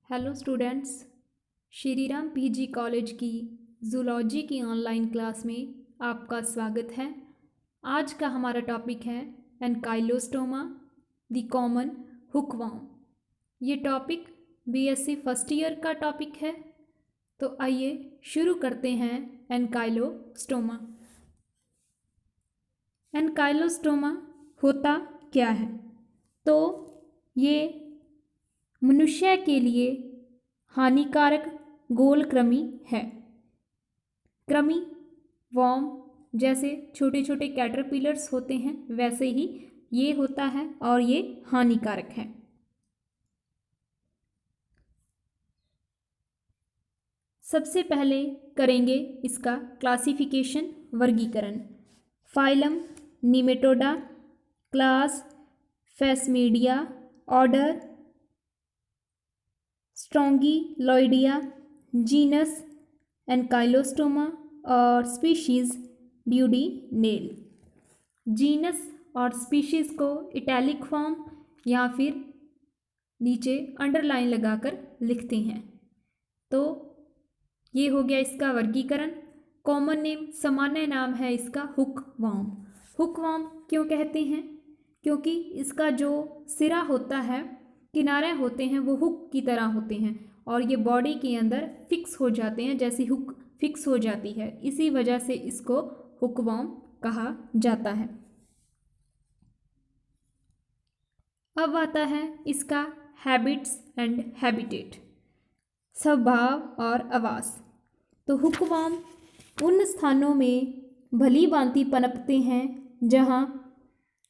Hello students, Shri Ram PG college की zoology की online class में आपका स्वागत है। आज का हमारा टॉपिक है एनकाइलोस्टोमा द कॉमन हुकवॉर्म। ये टॉपिक बीएससी फर्स्ट ईयर का टॉपिक है। तो आइए शुरू करते हैं। एनकाइलोस्टोमा एनकाइलोस्टोमा होता क्या है? तो ये मनुष्य के लिए हानिकारक गोल कृमि है। कृमि वॉर्म जैसे छोटे छोटे कैटरपिलर्स होते हैं वैसे ही ये होता है और ये हानिकारक है। सबसे पहले करेंगे इसका क्लासिफिकेशन, वर्गीकरण। Phylum nematoda, class phasmidia, order strongyloidea, genus ancylostoma और स्पीशीज़ ड्यूडीनेल। जीनस और स्पीशीज़ को इटैलिक फॉर्म या फिर नीचे अंडरलाइन लगाकर लिखते हैं। तो ये हो गया इसका वर्गीकरण। कॉमन नेम, सामान्य नाम है इसका हुकवॉर्म। हुकवॉर्म क्यों कहते हैं? क्योंकि इसका जो सिरा होता है, किनारे होते हैं, वो हुक की तरह होते हैं और ये बॉडी के अंदर फिक्स हो जाते हैं, जैसी हुक फिक्स हो जाती है। इसी वजह से इसको हुकवॉर्म कहा जाता है। अब आता है इसका हैबिट्स एंड हैबिटेट, स्वभाव और आवास। तो हुकवॉर्म उन स्थानों में भली भांति पनपते हैं जहाँ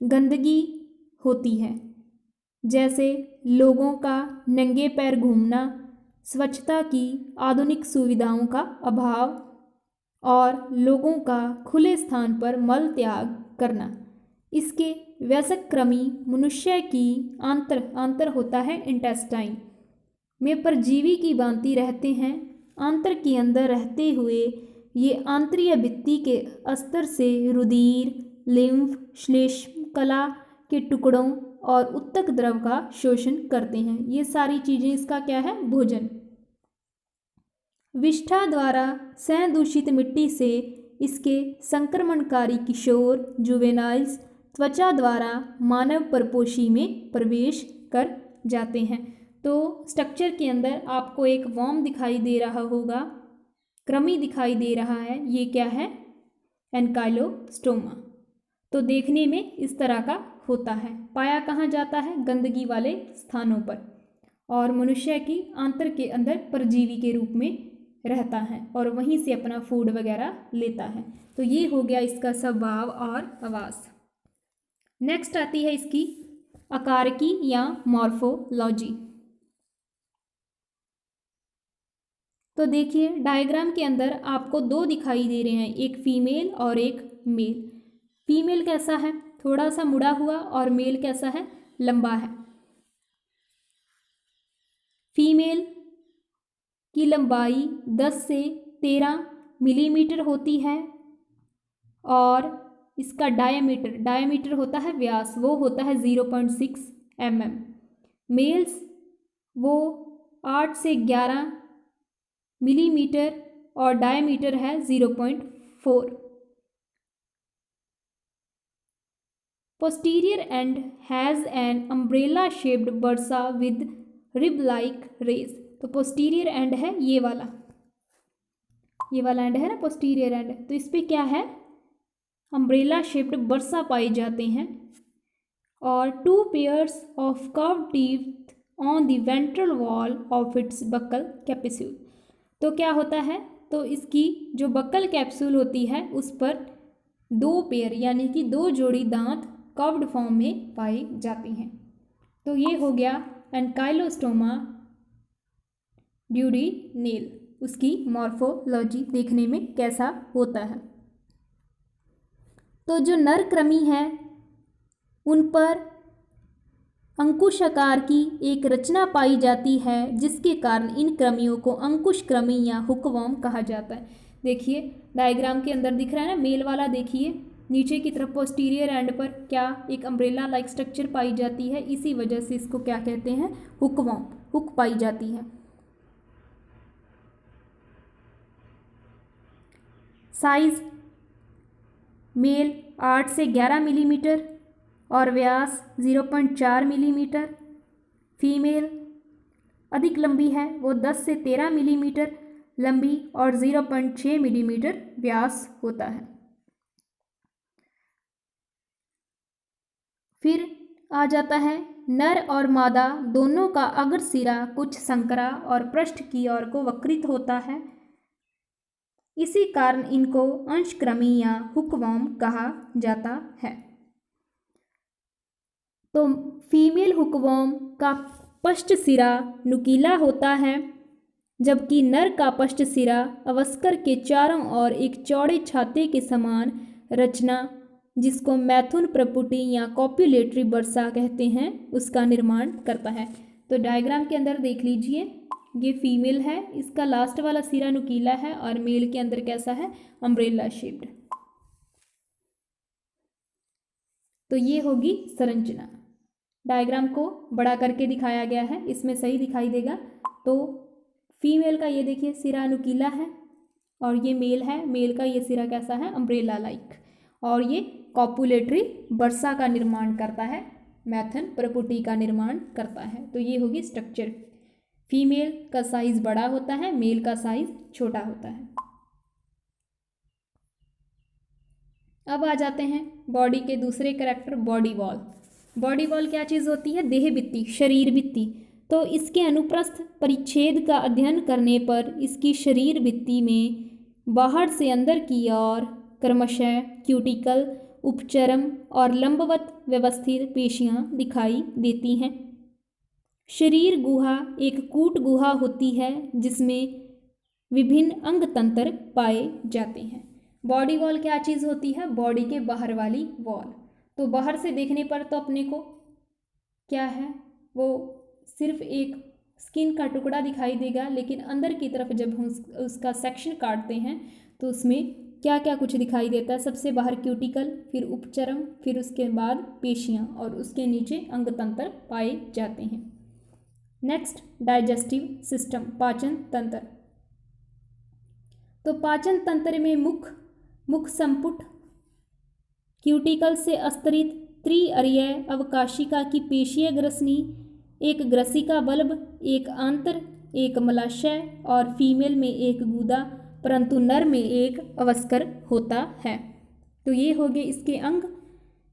गंदगी होती है, जैसे लोगों का नंगे पैर घूमना, स्वच्छता की आधुनिक सुविधाओं का अभाव और लोगों का खुले स्थान पर मल त्याग करना। इसके वयस्क कृमि मनुष्य की आंतर होता है इंटेस्टाइन में परजीवी की भांति रहते हैं। आंत्र के अंदर रहते हुए ये आंतरीय भित्ति के अस्तर से रुधिर, लिम्फ, श्लेष्मकला के टुकड़ों और उत्तक द्रव का शोषण करते हैं। ये सारी चीज़ें इसका क्या है? भोजन। विष्ठा द्वारा संदूषित मिट्टी से इसके संक्रमणकारी किशोर जुवेनाइल्स त्वचा द्वारा मानव परपोषी में प्रवेश कर जाते हैं। तो स्ट्रक्चर के अंदर आपको एक वॉर्म दिखाई दे रहा होगा, कृमि दिखाई दे रहा है। ये क्या है? एनकाइलोस्टोमा। तो देखने में इस तरह का होता है। पाया कहाँ जाता है? गंदगी वाले स्थानों पर, और मनुष्य की आंत्र के अंदर परजीवी के रूप में रहता है और वहीं से अपना फूड वगैरह लेता है। तो ये हो गया इसका स्वभाव और आवास। नेक्स्ट आती है इसकी आकारकी या मॉर्फोलॉजी। तो देखिए डायग्राम के अंदर आपको दो दिखाई दे रहे हैं, एक फीमेल और एक मेल। फीमेल कैसा है? थोड़ा सा मुड़ा हुआ, और मेल कैसा है? लंबा है। फीमेल की लंबाई 10 से 13 मिलीमीटर होती है और इसका डायमीटर होता है व्यास, वो होता है 0.6 mm। मेल्स वो 8 से 11 मिलीमीटर और डायमीटर है 0.4। Posterior end has an umbrella shaped bursa with rib like rays। तो posterior end है ये वाला एंड है ना, posterior end। तो इस पे क्या है? umbrella shaped bursa पाए जाते हैं और 2 pairs of curved teeth on the ventral wall of its buccal capsule। तो क्या होता है? तो इसकी जो बक्कल कैप्सूल होती है उस पर 2 पेयर यानी कि 2 जोड़ी दांत कर्व्ड फॉर्म में पाई जाती हैं। तो ये हो गया एनकाइलोस्टोमा ड्यूडीनेल, उसकी मॉर्फोलॉजी देखने में कैसा होता है। तो जो नर कृमि है उन पर अंकुश आकार की एक रचना पाई जाती है, जिसके कारण इन कृमियों को अंकुश कृमि या हुकवॉर्म कहा जाता है। देखिए डायग्राम के अंदर दिख रहा है ना, मेल वाला देखिए नीचे की तरफ पोस्टीरियर एंड पर क्या एक अम्ब्रेला लाइक स्ट्रक्चर पाई जाती है, इसी वजह से इसको क्या कहते हैं? हुकवॉर्म, हुक पाई जाती है। साइज मेल 8 से 11 मिलीमीटर और व्यास 0.4 मिलीमीटर। फीमेल अधिक लंबी है, वो 10 से 13 मिलीमीटर लंबी और 0.6 मिलीमीटर व्यास होता है। फिर आ जाता है नर और मादा दोनों का अग्र सिरा कुछ संकरा और पृष्ठ की ओर को वक्रित होता है। इसी कारण इनको अंशक्रमी या हुकवर्म कहा जाता है। तो फीमेल हुकवर्म का पृष्ठ सिरा नुकीला होता है, जबकि नर का पृष्ठ सिरा अवस्कर के चारों ओर एक चौड़े छाते के समान रचना, जिसको मैथुन प्रपुटी या कॉप्युलेटरी बर्सा कहते हैं, उसका निर्माण करता है। तो डायग्राम के अंदर देख लीजिए, ये फीमेल है, इसका लास्ट वाला सिरा नुकीला है और मेल के अंदर कैसा है, अम्ब्रेला शेप्ड। तो ये होगी संरचना। डायग्राम को बड़ा करके दिखाया गया है, इसमें सही दिखाई देगा। तो फीमेल का ये देखिए सिरा नुकीला है और ये मेल है, मेल का ये सिरा कैसा है, अम्ब्रेला लाइक, और ये कॉपुलेटरी बर्सा का निर्माण करता है, मैथन प्रपुटी का निर्माण करता है। तो ये होगी स्ट्रक्चर। फीमेल का साइज बड़ा होता है, मेल का साइज छोटा होता है। अब आ जाते हैं बॉडी के दूसरे character, body wall. Body wall क्या चीज़ होती है, देह भित्ति, शरीर भित्ति। तो इसके अनुप्रस्थ परिच्छेद का अध्ययन करने पर इसकी शरीर भित्ति में बाहर से अंदर की ओर क्रमशः क्यूटिकल, उपचर्म और लंबवत व्यवस्थित पेशियां दिखाई देती हैं। शरीर गुहा एक कूट गुहा होती है जिसमें विभिन्न अंग तंत्र पाए जाते हैं। बॉडी वॉल क्या चीज़ होती है, बॉडी के बाहर वाली वॉल। तो बाहर से देखने पर तो अपने को क्या है, वो सिर्फ एक स्किन का टुकड़ा दिखाई देगा, लेकिन अंदर की तरफ जब हम उसका सेक्शन काटते हैं तो उसमें क्या क्या कुछ दिखाई देता है। सबसे बाहर क्यूटिकल, फिर उपचर्म, फिर उसके बाद पेशियां और उसके नीचे अंग तंत्र पाए जाते हैं। नेक्स्ट, डाइजेस्टिव सिस्टम, पाचन तंत्र। तो पाचन तंत्र में मुख संपुट, क्यूटिकल से अस्तरित त्रिअरिय अवकाशिका की पेशीय ग्रसनी, एक ग्रसिका बल्ब, एक आंत्र, एक मलाशय और फीमेल में एक गूदा, परंतु नर में एक अवस्कर होता है। तो ये हो गए इसके अंग।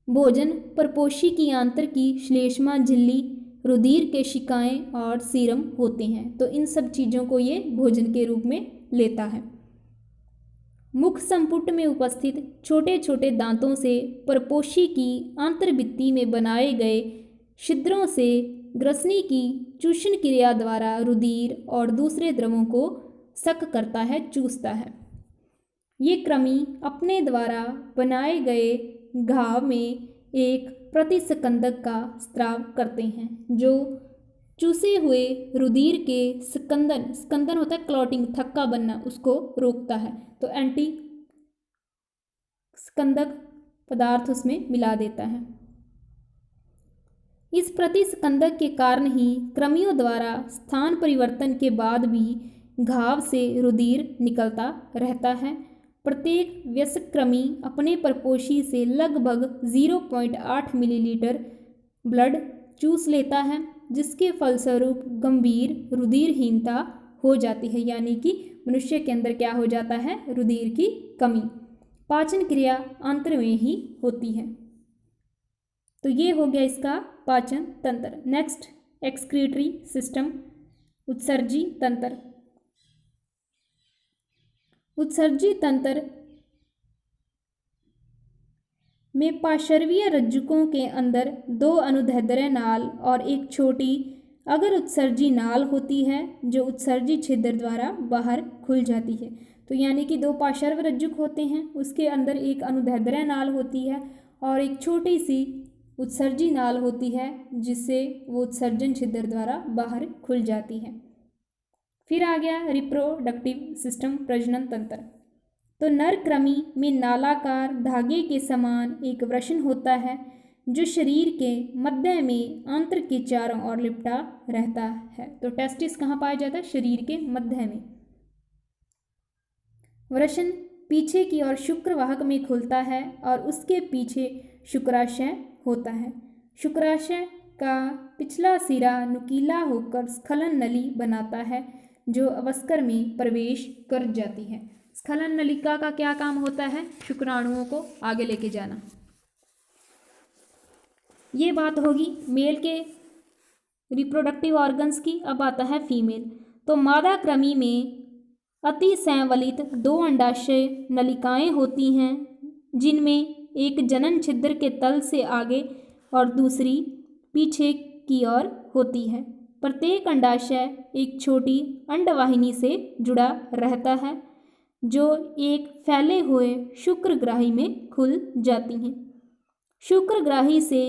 भोजन परपोषी की आंत्र की श्लेष्मा झिल्ली, रुधिर के शिकाएं और सीरम होते हैं। तो इन सब चीज़ों को ये भोजन के रूप में लेता है। मुख संपुट में उपस्थित छोटे छोटे दांतों से परपोषी की आंतरभित्ति में बनाए गए छिद्रों से ग्रसनी की चूषण क्रिया द्वारा रुधिर और दूसरे द्रवों को सक करता है, चूसता है। ये कृमि अपने द्वारा बनाए गए घाव में एक प्रतिस्कंदक का स्राव करते हैं, जो चूसे हुए रुधिर के स्कंदन होता है क्लॉटिंग, थक्का बनना, उसको रोकता है। तो एंटी स्कंदक पदार्थ उसमें मिला देता है। इस प्रतिस्कंदक के कारण ही कृमियों द्वारा स्थान परिवर्तन के बाद भी घाव से रुधिर निकलता रहता है। प्रत्येक वयस्क कृमि अपने परपोषी से लगभग 0.8 मिलीलीटर ब्लड चूस लेता है, जिसके फलस्वरूप गंभीर रुधिरहीनता हो जाती है, यानी कि मनुष्य के अंदर क्या हो जाता है, रुधिर की कमी। पाचन क्रिया आंत्र में ही होती है। तो ये हो गया इसका पाचन तंत्र। नेक्स्ट, एक्सक्रीटरी सिस्टम, उत्सर्जी तंत्र। उत्सर्जी तंत्र में पार्श्वीय रज्जुकों के अंदर 2 अनुदैर्ध्य नाल और एक छोटी अगर उत्सर्जी नाल होती है, जो उत्सर्जी छिद्र द्वारा बाहर खुल जाती है। तो यानी कि 2 पार्श्व रज्जुक होते हैं, उसके अंदर एक अनुदैर्ध्य नाल होती है और एक छोटी सी उत्सर्जी नाल होती है, जिससे वो उत्सर्जन छिद्र द्वारा बाहर खुल जाती है। फिर आ गया रिप्रोडक्टिव सिस्टम, प्रजनन तंत्र। तो नर कृमि में नालाकार धागे के समान एक वृषण होता है, जो शरीर के मध्य में आंत्र के चारों ओर लिपटा रहता है। तो टेस्टिस कहाँ पाया जाता है, शरीर के मध्य में। वृषण पीछे की ओर शुक्रवाहक में खुलता है और उसके पीछे शुक्राशय होता है। शुक्राशय का पिछला सिरा नुकीला होकर स्खलन नली बनाता है जो अवस्कर में प्रवेश कर जाती है। स्खलन नलिका का क्या काम होता है? शुक्राणुओं को आगे लेके जाना। ये बात होगी मेल के रिप्रोडक्टिव ऑर्गन्स की। अब आता है फीमेल। तो मादा कृमि में अति संवलित 2 अंडाशय नलिकाएं होती हैं जिनमें एक जनन छिद्र के तल से आगे और दूसरी पीछे की ओर होती है। प्रत्येक अंडाशय एक छोटी अंडवाहिनी से जुड़ा रहता है जो एक फैले हुए शुक्रग्राही में खुल जाती हैं। शुक्रग्राही से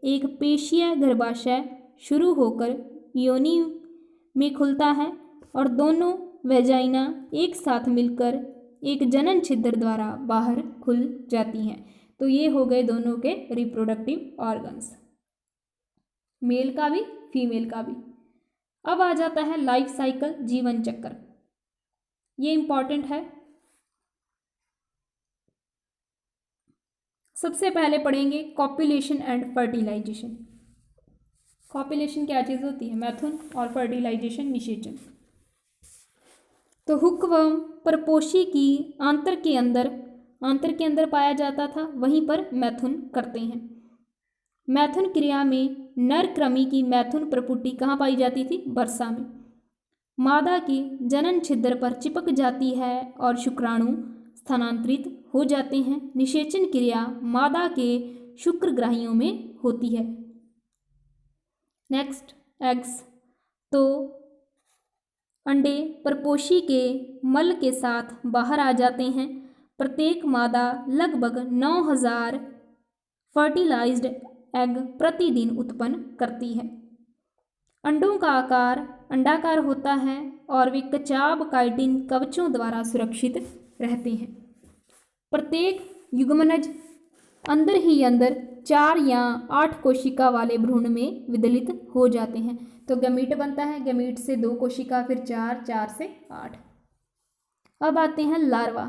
एक पेशीय गर्भाशय शुरू होकर योनि में खुलता है और दोनों वेजाइना एक साथ मिलकर एक जनन छिद्र द्वारा बाहर खुल जाती हैं। तो ये हो गए दोनों के रिप्रोडक्टिव ऑर्गन्स, मेल का भी फीमेल का भी। अब आ जाता है लाइफ साइकिल, जीवन चक्र। ये इंपॉर्टेंट है। सबसे पहले पढ़ेंगे कॉपुलेशन एंड फर्टिलाइजेशन। कॉपुलेशन क्या चीज़ होती है? मैथुन। और फर्टिलाइजेशन निषेचन। तो हुकवर्म परपोषी की आंत्र के अंदर पाया जाता था, वहीं पर मैथुन करते हैं। मैथुन क्रिया में नर कृमि की मैथुन प्रपुटी कहाँ पाई जाती थी? वर्षा में। मादा की जनन छिद्र पर चिपक जाती है और शुक्राणु स्थानांतरित हो जाते हैं। निषेचन क्रिया मादा के शुक्रग्राहियों में होती है। Next, eggs. तो अंडे परपोषी के मल के साथ बाहर आ जाते हैं। प्रत्येक मादा लगभग 9000 फर्टिलाइज्ड एग प्रतिदिन उत्पन्न करती है। अंडों का आकार अंडाकार होता है और वे कचाब काइटिन कवचों द्वारा सुरक्षित रहते हैं। प्रत्येक युग्मनज अंदर ही अंदर 4 या 8 कोशिका वाले भ्रूण में विदलित हो जाते हैं। तो गमीट बनता है, गमीट से 2 कोशिका, फिर 4, 4 से 8। अब आते हैं लार्वा।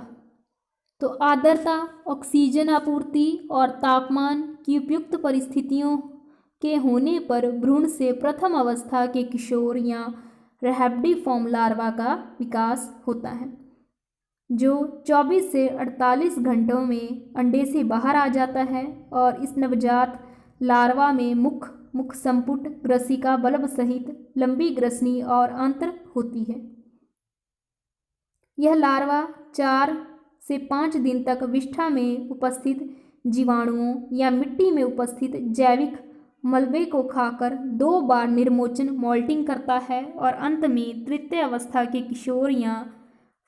तो आर्द्रता, ऑक्सीजन आपूर्ति और तापमान की उपयुक्त परिस्थितियों के होने पर भ्रूण से प्रथम अवस्था के किशोर या रैप्टिफॉर्म लार्वा का विकास होता है जो 24 से 48 घंटों में अंडे से बाहर आ जाता है। और इस नवजात लार्वा में मुख संपुट, ग्रसिका बल्ब सहित लंबी ग्रसनी और आंत्र होती है। यह लार्वा 4 से 5 दिन तक विष्ठा में उपस्थित जीवाणुओं या मिट्टी में उपस्थित जैविक मलबे को खाकर 2 बार निर्मोचन मोल्टिंग करता है और अंत में तृतीय अवस्था के किशोर या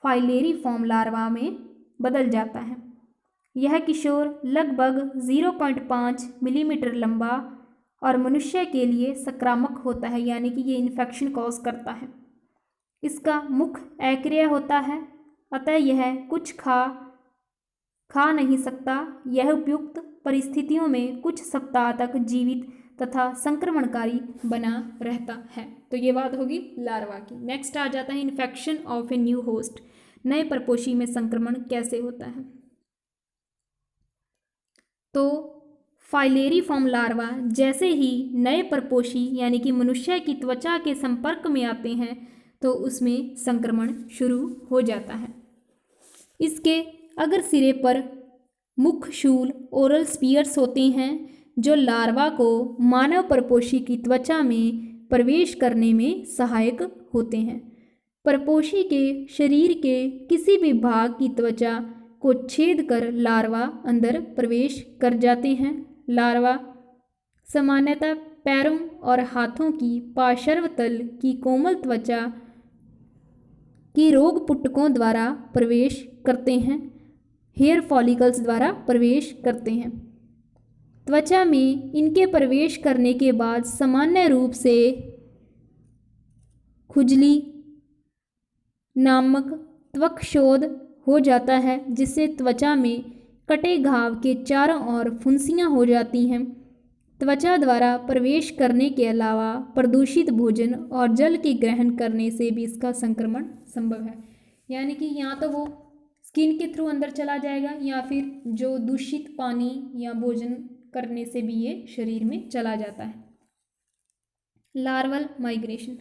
फाइलेरिफॉर्म लार्वा में बदल जाता है। यह किशोर लगभग 0.5 मिलीमीटर लंबा और मनुष्य के लिए संक्रामक होता है, यानी कि ये इन्फेक्शन कॉज करता है। इसका मुख अक्रिय होता है, अतः यह कुछ खा नहीं सकता। यह उपयुक्त परिस्थितियों में कुछ सप्ताह तक जीवित तथा संक्रमणकारी बना रहता है। तो ये बात होगी लार्वा की। नेक्स्ट आ जाता है infection of a new host. नए परपोषी में संक्रमण कैसे होता है? तो फाइलेरिफॉर्म लार्वा जैसे ही नए परपोषी यानी कि मनुष्य की त्वचा के संपर्क में आते हैं तो उसमें संक्रमण शुरू हो जाता है। इसके अगर सिरे पर मुखशूल ओरल स्पीयर्स होते हैं जो लार्वा को मानव परपोषी की त्वचा में प्रवेश करने में सहायक होते हैं। परपोषी के शरीर के किसी भी भाग की त्वचा को छेद कर लार्वा अंदर प्रवेश कर जाते हैं। लार्वा सामान्यतः पैरों और हाथों की पार्श्व तल की कोमल त्वचा की रोग पुटकों द्वारा प्रवेश करते हैं, हेयर फॉलिकल्स द्वारा प्रवेश करते हैं। त्वचा में इनके प्रवेश करने के बाद सामान्य रूप से खुजली नामक त्वकशोथ हो जाता है जिससे त्वचा में कटे घाव के चारों ओर फुंसियाँ हो जाती हैं। त्वचा द्वारा प्रवेश करने के अलावा प्रदूषित भोजन और जल के ग्रहण करने से भी इसका संक्रमण संभव है। यानी कि यहाँ तो वो स्किन के थ्रू अंदर चला जाएगा या फिर जो दूषित पानी या भोजन करने से भी ये शरीर में चला जाता है। लार्वल माइग्रेशन,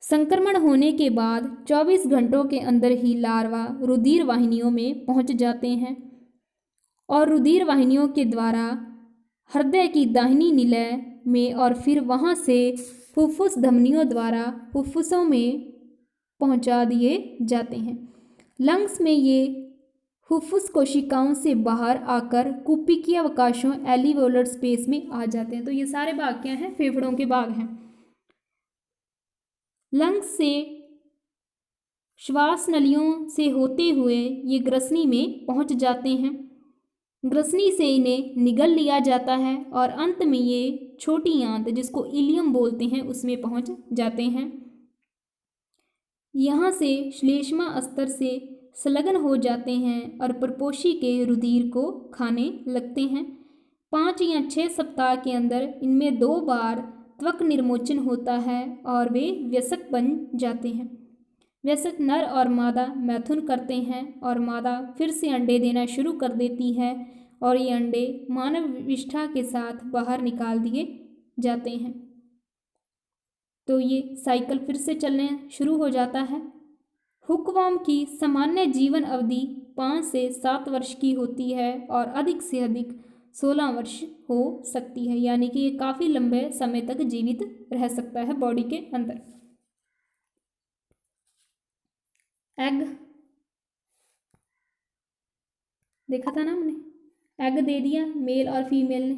संक्रमण होने के बाद 24 घंटों के अंदर ही लार्वा रुधिर वाहिनियों में पहुंच जाते हैं और रुधिर वाहिनियों के द्वारा हृदय की दाहिनी निलय में और फिर वहां से फुफ्फुस धमनियों द्वारा फुफ्फुसों में पहुंचा दिए जाते हैं। लंग्स में ये फुफ्फुस कोशिकाओं से बाहर आकर कुपिकीय अवकाशों एल्वियोलर स्पेस में आ जाते हैं। तो ये सारे भाग क्या हैं? फेफड़ों के भाग हैं। लंग्स से श्वास नलियों से होते हुए ये ग्रसनी में पहुंच जाते हैं। ग्रसनी से इन्हें निगल लिया जाता है और अंत में ये छोटी आंत जिसको इलियम बोलते हैं उसमें पहुंच जाते हैं। यहाँ से श्लेष्मा अस्तर से संलग्न हो जाते हैं और परपोषी के रुधिर को खाने लगते हैं। 5 या 6 सप्ताह के अंदर इनमें 2 बार त्वक निर्मोचन होता है और वे वयस्क बन जाते हैं। वयस्क नर और मादा मैथुन करते हैं और मादा फिर से अंडे देना शुरू कर देती है और ये अंडे मानव विष्ठा के साथ बाहर निकाल दिए जाते हैं। तो ये साइकिल फिर से चलने शुरू हो जाता है। हुकवर्म की सामान्य जीवन अवधि 5 से 7 वर्ष की होती है और अधिक से अधिक 16 वर्ष हो सकती है, यानी कि ये काफ़ी लंबे समय तक जीवित रह सकता है बॉडी के अंदर। एग देखा था ना हमने, एग दे दिया मेल और फीमेल ने,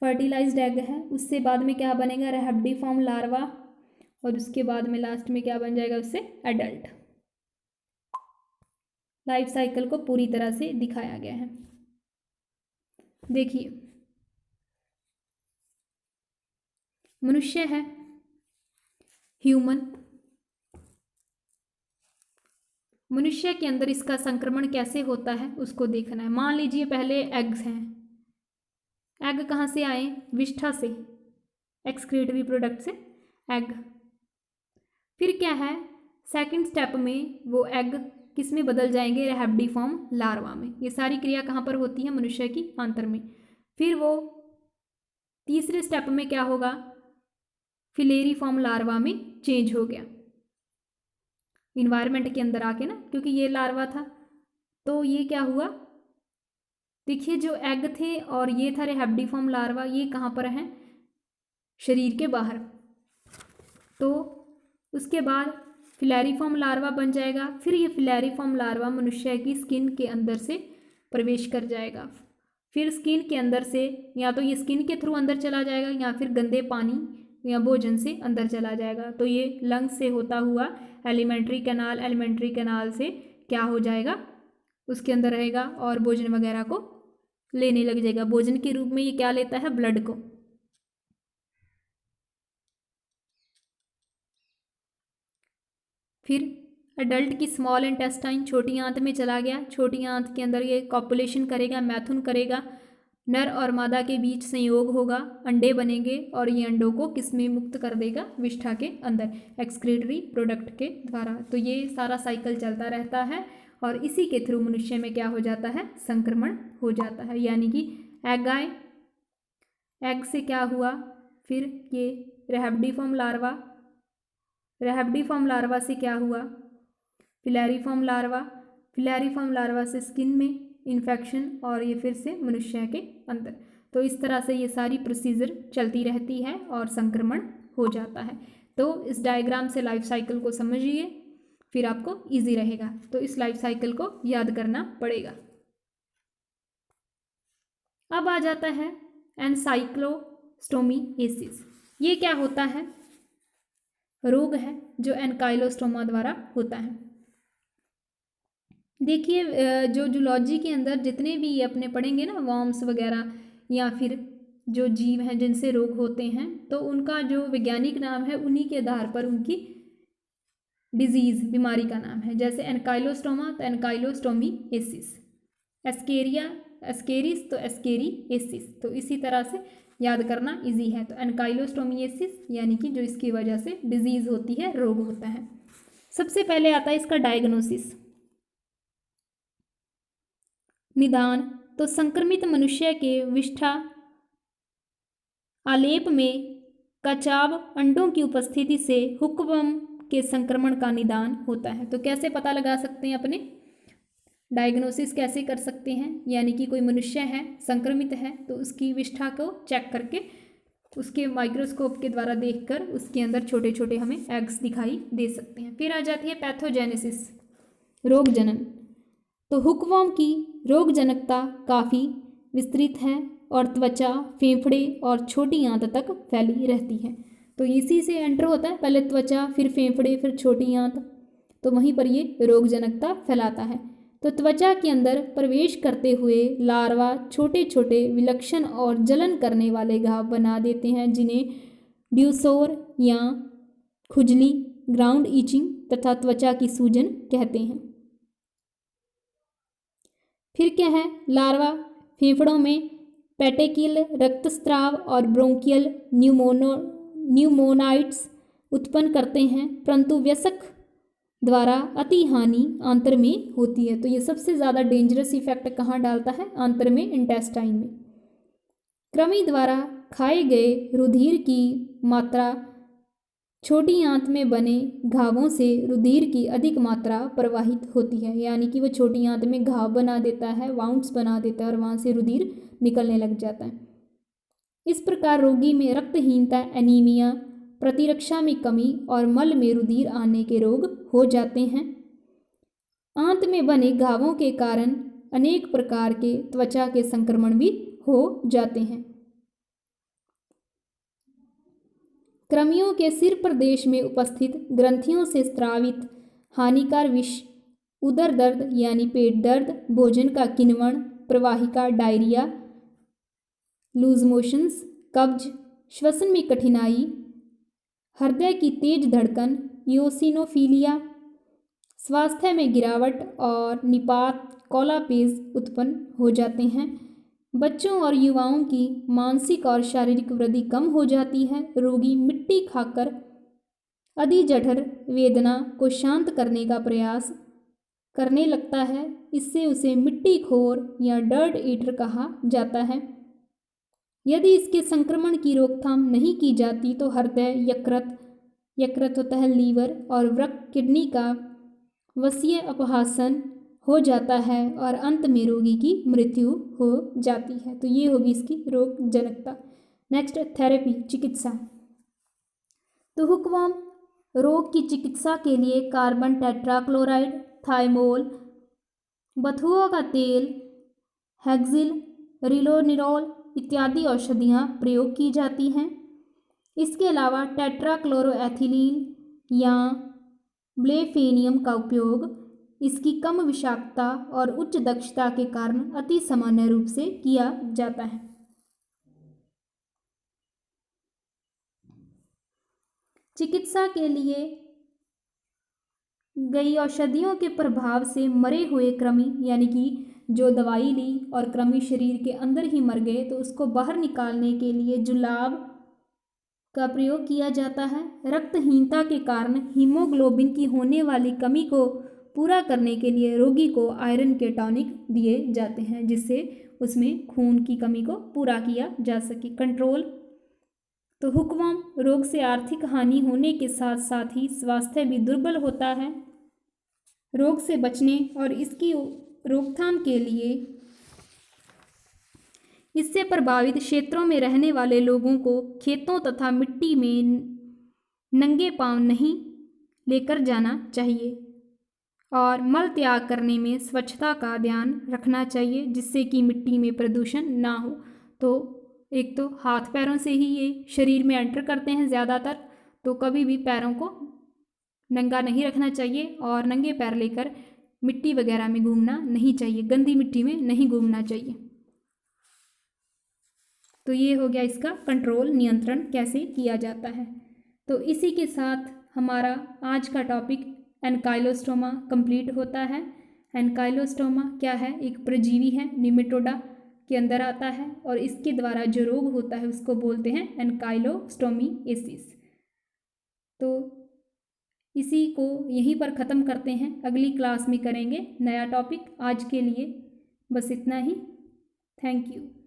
फर्टिलाइज्ड एग है। उससे बाद में क्या बनेगा? रैबिडिफॉर्म लार्वा, और उसके बाद में लास्ट में क्या बन जाएगा? उससे एडल्ट। लाइफ साइकिल को पूरी तरह से दिखाया गया है। देखिए, मनुष्य है, ह्यूमन। मनुष्य के अंदर इसका संक्रमण कैसे होता है उसको देखना है। मान लीजिए पहले एग्स हैं। एग कहाँ से आए? विष्ठा से, एक्सक्रीटरी प्रोडक्ट से एग। फिर क्या है? सेकंड स्टेप में वो एग किस में बदल जाएंगे? रैबिडिफॉर्म लार्वा में। ये सारी क्रिया कहाँ पर होती है? मनुष्य की आंत्र में। फिर वो तीसरे स्टेप में क्या होगा? फिलेरिफॉर्म लार्वा में चेंज हो गया इन्वायरमेंट के अंदर आके ना, क्योंकि ये लार्वा था। तो ये क्या हुआ? देखिए, जो एग थे और ये था रैबिडिफॉर्म लार्वा, ये कहाँ पर हैं? शरीर के बाहर। तो उसके बाद फिलेरिफॉर्म लार्वा बन जाएगा। फिर ये फिलेरिफॉर्म लार्वा मनुष्य की स्किन के अंदर से प्रवेश कर जाएगा। फिर स्किन के अंदर से या तो ये स्किन के थ्रू अंदर चला जाएगा या फिर गंदे पानी या भोजन से अंदर चला जाएगा। तो ये लंग्स से होता हुआ एलिमेंट्री कैनाल, एलिमेंट्री कैनाल से क्या हो जाएगा? उसके अंदर रहेगा और भोजन वगैरह को लेने लग जाएगा। भोजन के रूप में ये क्या लेता है? ब्लड को। फिर एडल्ट की स्मॉल इंटेस्टाइन, छोटी आंत में चला गया। छोटी आंत के अंदर ये कॉपुलेशन करेगा, मैथुन करेगा। नर और मादा के बीच संयोग होगा, अंडे बनेंगे और ये अंडों को किस में मुक्त कर देगा? विष्ठा के अंदर, एक्सक्रीटरी प्रोडक्ट के द्वारा। तो ये सारा साइकिल चलता रहता है और इसी के थ्रू मनुष्य में क्या हो जाता है? संक्रमण हो जाता है। यानी कि एग आए, एग से क्या हुआ? फिर ये रैबिडिफॉर्म लार्वा, रैबिडिफॉर्म लार्वा से क्या हुआ? फिलेरिफॉर्म लार्वा, फिलेरिफॉर्म लार्वा से स्किन में इन्फेक्शन और ये फिर से मनुष्य के अंदर। तो इस तरह से ये सारी प्रोसीजर चलती रहती है और संक्रमण हो जाता है। तो इस डायग्राम से लाइफ साइकिल को समझिए, फिर आपको इजी रहेगा। तो इस लाइफ साइकिल को याद करना पड़ेगा। अब आ जाता है एनसाइक्लोस्टोमिएसिस। ये क्या होता है? रोग है जो एनकाइलोस्टोमा द्वारा होता है। देखिए, जो जूलॉजी के अंदर जितने भी अपने पढ़ेंगे ना, वॉर्म्स वगैरह या फिर जो जीव हैं जिनसे रोग होते हैं, तो उनका जो वैज्ञानिक नाम है उन्हीं के आधार पर उनकी डिजीज़, बीमारी का नाम है। जैसे एनकाइलोस्टोमा तो एनकाइलोस्टोमिएसिस, एस्केरिया एस्केरिस तो एस्केरिएसिस। तो इसी तरह से याद करना इजी है। तो एनकाइलोस्टोमिएसिस यानी कि जो इसकी वजह से डिजीज़ होती है, रोग होता है। सबसे पहले आता है इसका डायग्नोसिस, निदान। तो संक्रमित मनुष्य के विष्ठा आलेप में कचाव अंडों की उपस्थिति से हुक्कवर्म के संक्रमण का निदान होता है। तो कैसे पता लगा सकते हैं अपने डायग्नोसिस कैसे कर सकते हैं, यानी कि कोई मनुष्य है संक्रमित है तो उसकी विष्ठा को चेक करके उसके माइक्रोस्कोप के द्वारा देखकर उसके अंदर छोटे छोटे हमें एग्स दिखाई दे सकते हैं। फिर आ जाती है पैथोजेनेसिस, रोग जनन। तो हुकवर्म की रोगजनकता काफ़ी विस्तृत है और त्वचा, फेफड़े और छोटी आंत तक फैली रहती है। तो इसी से एंटर होता है, पहले त्वचा, फिर फेफड़े, फिर छोटी आंत, तो वहीं पर ये रोगजनकता फैलाता है। तो त्वचा के अंदर प्रवेश करते हुए लार्वा छोटे छोटे विलक्षण और जलन करने वाले घाव बना देते हैं, जिन्हें ड्यूसोर या खुजली, ग्राउंड ईचिंग तथा त्वचा की सूजन कहते हैं। फिर क्या है, लार्वा फेफड़ों में पेटेकिल, रक्तस्राव और ब्रोंकियल न्यूमोनाइट्स उत्पन्न करते हैं, परंतु वयस्क द्वारा अति हानि आंत्र में होती है। तो ये सबसे ज़्यादा डेंजरस इफेक्ट कहाँ डालता है, आंत्र में, इंटेस्टाइन में। कृमि द्वारा खाए गए रुधिर की मात्रा छोटी आंत में बने घावों से रुधिर की अधिक मात्रा प्रवाहित होती है, यानी कि वो छोटी आंत में घाव बना देता है, वाउंड्स बना देता है और वहाँ से रुधिर निकलने लग जाता है। इस प्रकार रोगी में रक्तहीनता, एनीमिया, प्रतिरक्षा में कमी और मल में रुधिर आने के रोग हो जाते हैं। आंत में बने घावों के कारण अनेक प्रकार के त्वचा के संक्रमण भी हो जाते हैं। कृमियों के सिर प्रदेश में उपस्थित ग्रंथियों से स्रावित हानिकार विष, उदर दर्द यानी पेट दर्द, भोजन का किण्वन, प्रवाहिका, डायरिया, लूज मोशंस, कब्ज, श्वसन में कठिनाई, हृदय की तेज धड़कन, यूसिनोफिलिया, स्वास्थ्य में गिरावट और निपात, कॉलापेज उत्पन्न हो जाते हैं। बच्चों और युवाओं की मानसिक और शारीरिक वृद्धि कम हो जाती है। रोगी मिट्टी खाकर अधिजठर वेदना को शांत करने का प्रयास करने लगता है। इससे उसे मिट्टीखोर या डर्ट ईटर कहा जाता है। यदि इसके संक्रमण की रोकथाम नहीं की जाती तो हृदय, यकृत होता है लीवर, और वृक्क, किडनी का वसीय अपहासन हो जाता है और अंत में रोगी की मृत्यु हो जाती है। तो ये होगी इसकी रोगजनकता। नेक्स्ट, थेरेपी, चिकित्सा। तो हुकवर्म रोग की चिकित्सा के लिए कार्बन टेट्राक्लोराइड, थाइमोल, बथुआ का तेल, हेक्सिल, रिलोनिरोल इत्यादि औषधियाँ प्रयोग की जाती हैं। इसके अलावा टेट्राक्लोरोएथिलीन या ब्लेफेनियम का उपयोग इसकी कम विषाक्तता और उच्च दक्षता के कारण अति सामान्य रूप से किया जाता है। चिकित्सा के लिए गई औषधियों के प्रभाव से मरे हुए कृमि, यानी कि जो दवाई ली और कृमि शरीर के अंदर ही मर गए, तो उसको बाहर निकालने के लिए जुलाब का प्रयोग किया जाता है। रक्तहीनता के कारण हीमोग्लोबिन की होने वाली कमी को पूरा करने के लिए रोगी को आयरन के टॉनिक दिए जाते हैं, जिससे उसमें खून की कमी को पूरा किया जा सके। कंट्रोल। तो हुकवर्म रोग से आर्थिक हानि होने के साथ साथ ही स्वास्थ्य भी दुर्बल होता है। रोग से बचने और इसकी रोकथाम के लिए इससे प्रभावित क्षेत्रों में रहने वाले लोगों को खेतों तथा मिट्टी में नंगे पांव नहीं लेकर जाना चाहिए और मल त्याग करने में स्वच्छता का ध्यान रखना चाहिए, जिससे कि मिट्टी में प्रदूषण ना हो। तो एक तो हाथ पैरों से ही ये शरीर में एंटर करते हैं ज़्यादातर, तो कभी भी पैरों को नंगा नहीं रखना चाहिए और नंगे पैर लेकर मिट्टी वगैरह में घूमना नहीं चाहिए, गंदी मिट्टी में नहीं घूमना चाहिए। तो ये हो गया इसका कंट्रोल, नियंत्रण कैसे किया जाता है। तो इसी के साथ हमारा आज का टॉपिक एनकाइलोस्टोमा कंप्लीट होता है। एनकाइलोस्टोमा क्या है? एक परजीवी है, निमेटोडा के अंदर आता है और इसके द्वारा जो रोग होता है उसको बोलते हैं एनकाइलोस्टोमिएसिस। तो इसी को यहीं पर ख़त्म करते हैं। अगली क्लास में करेंगे नया टॉपिक। आज के लिए बस इतना ही। Thank you.